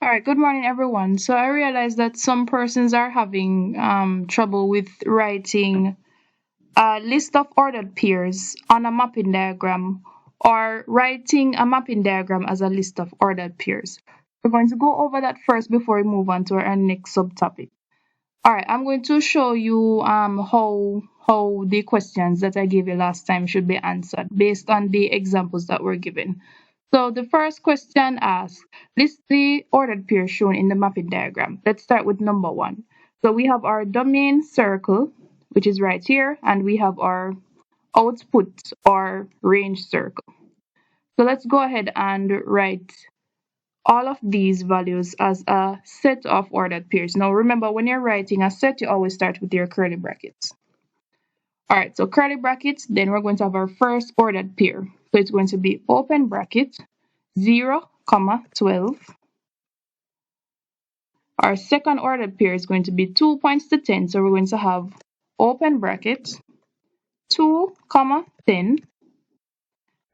All right, good morning, everyone. So I realized that some persons are having trouble with writing a list of ordered pairs on a mapping diagram or writing a mapping diagram as a list of ordered pairs. We're going to go over that first before we move on to our next subtopic. All right, I'm going to show you how the questions that I gave you last time should be answered based on the examples that were given. So the first question asks, list the ordered pairs shown in the mapping diagram. Let's start with number one. So we have our domain circle, which is right here, and we have our output or range circle. So let's go ahead and write all of these values as a set of ordered pairs. Now remember, when you're writing a set, you always start with your curly brackets. All right, so curly brackets, then we're going to have our first ordered pair. So it's going to be open bracket 0, 12. Our second ordered pair is going to be 2 points to 10. So we're going to have open bracket 2, 10.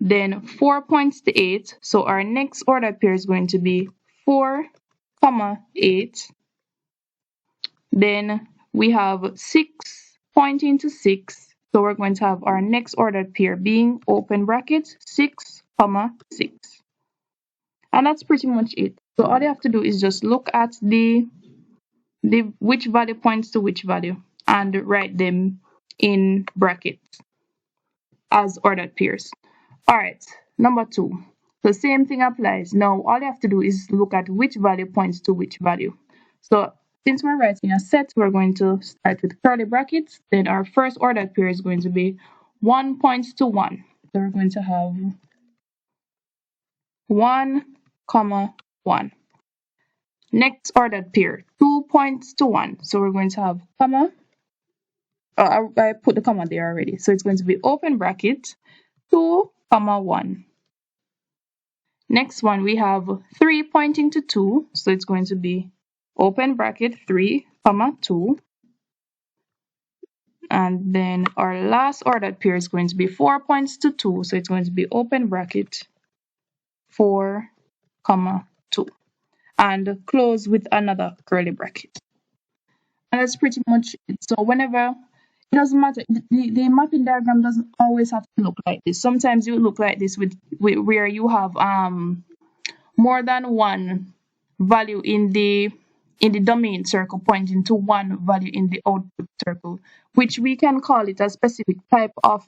Then 4 points to 8. So our next ordered pair is going to be 4, 8. Then we have 6 pointing to 6. So we're going to have our next ordered pair being open bracket 6, 6. And that's pretty much it. So all you have to do is just look at the which value points to which value and write them in brackets as ordered pairs. All right, number two. So same thing applies. Now all you have to do is look at which value points to which value. So since we're writing a set, we're going to start with curly brackets. Then our first ordered pair is going to be 1 points to 1. So we're going to have 1, 1. Next ordered pair, 2 points to 1. So we're going to have comma. I put the comma there already. So it's going to be open bracket 2, 1. Next one, we have 3 pointing to 2. So it's going to be open bracket 3, 2. And then our last ordered pair is going to be 4 points to 2. So it's going to be open bracket 4, 2. And close with another curly bracket. And that's pretty much it. So whenever, it doesn't matter, the mapping diagram doesn't always have to look like this. Sometimes you look like this with where you have more than one value in the domain circle pointing to one value in the output circle, which we can call it a specific type of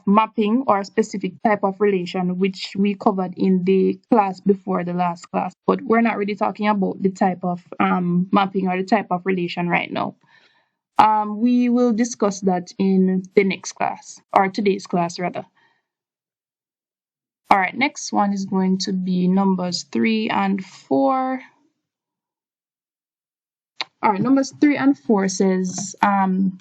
mapping or a specific type of relation, which we covered in the class before the last class. But we're not really talking about the type of mapping or the type of relation right now. We will discuss that in the next class, or today's class rather. All right, next one is going to be numbers 3 and 4. All right, numbers 3 and 4 says,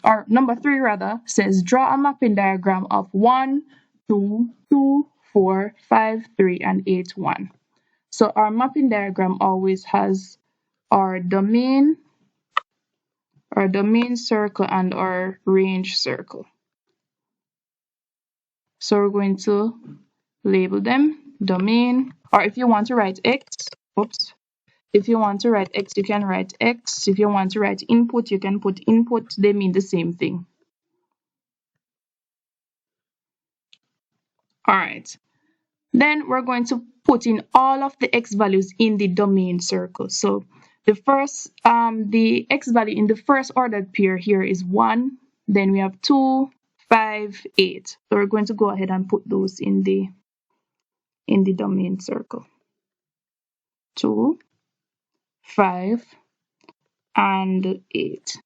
or number 3 rather, says draw a mapping diagram of 1, 2, 2, 4, 5, 3, and 8, 1. So our mapping diagram always has our domain circle and our range circle. So we're going to label them domain, or if you want to write X, if you want to write X, you can write X. If you want to write input, you can put input. They mean the same thing. All right. Then we're going to put in all of the X values in the domain circle. So the first, the X value in the first ordered pair here is 1. Then we have 2, 5, 8. So we're going to go ahead and put those in the domain circle. 2, 5, and 8.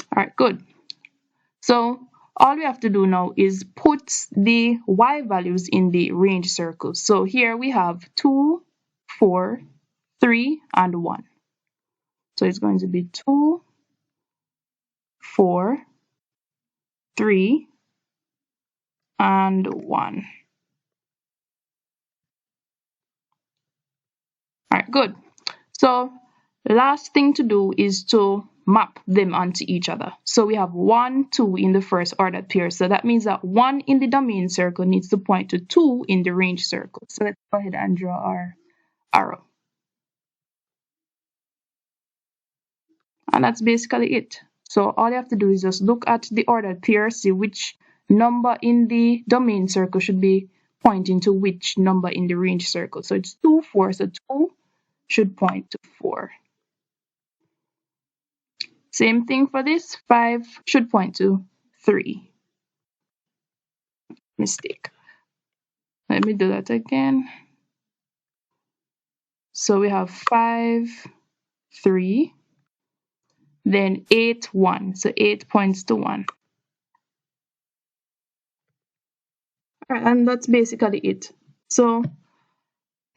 All right, good. So all we have to do now is put the Y values in the range circle. So here we have 2, 4, 3, and 1. So it's going to be 2, 4, 3, and 1. All right, good. So last thing to do is to map them onto each other. So we have 1, 2 in the first ordered pair. So that means that 1 in the domain circle needs to point to 2 in the range circle. So let's go ahead and draw arrow. And that's basically it. So all you have to do is just look at the ordered pair, see which number in the domain circle should be pointing to which number in the range circle. So it's 2, 4, so 2 should point to 4. Same thing for this, 5 should point to 3. Mistake. Let me do that again. So we have 5, 3, then 8, 1. So 8 points to 1. All right, and that's basically it. So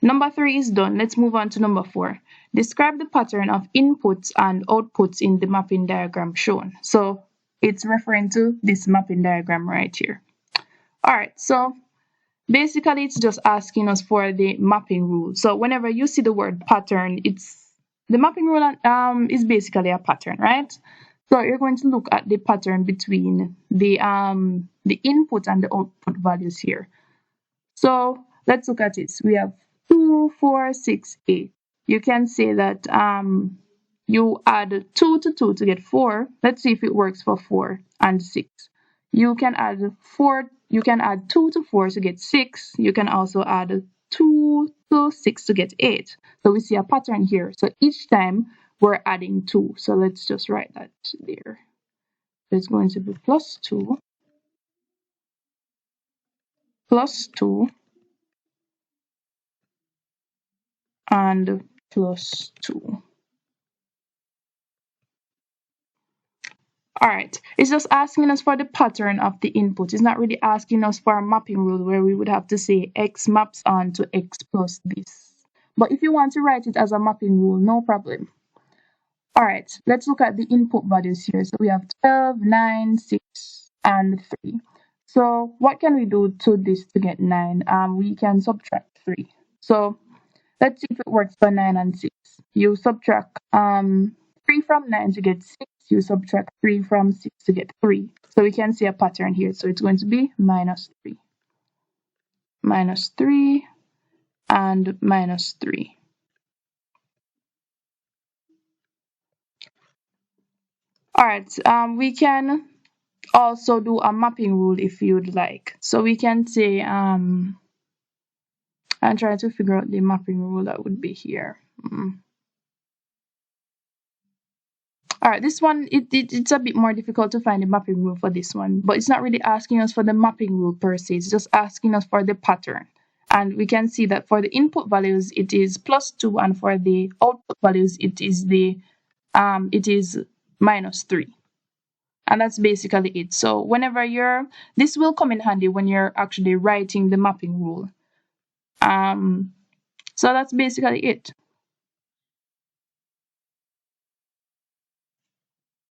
number 3 is done. Let's move on to number 4. Describe the pattern of inputs and outputs in the mapping diagram shown. So it's referring to this mapping diagram right here. All right, so basically it's just asking us for the mapping rule. So whenever you see the word pattern, it's the mapping rule is basically a pattern, right? So you're going to look at the pattern between the input and the output values here. So let's look at it. We have 2, 4, 6, 8. You can say that you add 2 to 2 to get 4. Let's see if it works for 4 and 6. You can add 2 to 4 to get 6. You can also add 2 to 6 to get 8. So we see a pattern here. So each time we're adding 2. So let's just write that there. It's going to be plus 2, plus 2, and plus 2. All right, it's just asking us for the pattern of the input. It's not really asking us for a mapping rule where we would have to say x maps on to x plus this. But if you want to write it as a mapping rule, no problem. All right, let's look at the input values here. So we have 12, 9, 6, and 3. So what can we do to this to get 9? We can subtract 3. So let's see if it works for 9 and 6. You subtract 3 from 9 to get 6. You subtract 3 from 6 to get 3. So we can see a pattern here. So it's going to be minus 3. Minus 3 and minus 3. All right, we can also do a mapping rule if you'd like. So we can say, I'm trying to figure out the mapping rule that would be here. All right, this one, it's a bit more difficult to find the mapping rule for this one, but it's not really asking us for the mapping rule per se. It's just asking us for the pattern. And we can see that for the input values, it is plus 2, and for the output values, it is minus 3. And that's basically it. So whenever this will come in handy when you're actually writing the mapping rule. So that's basically it.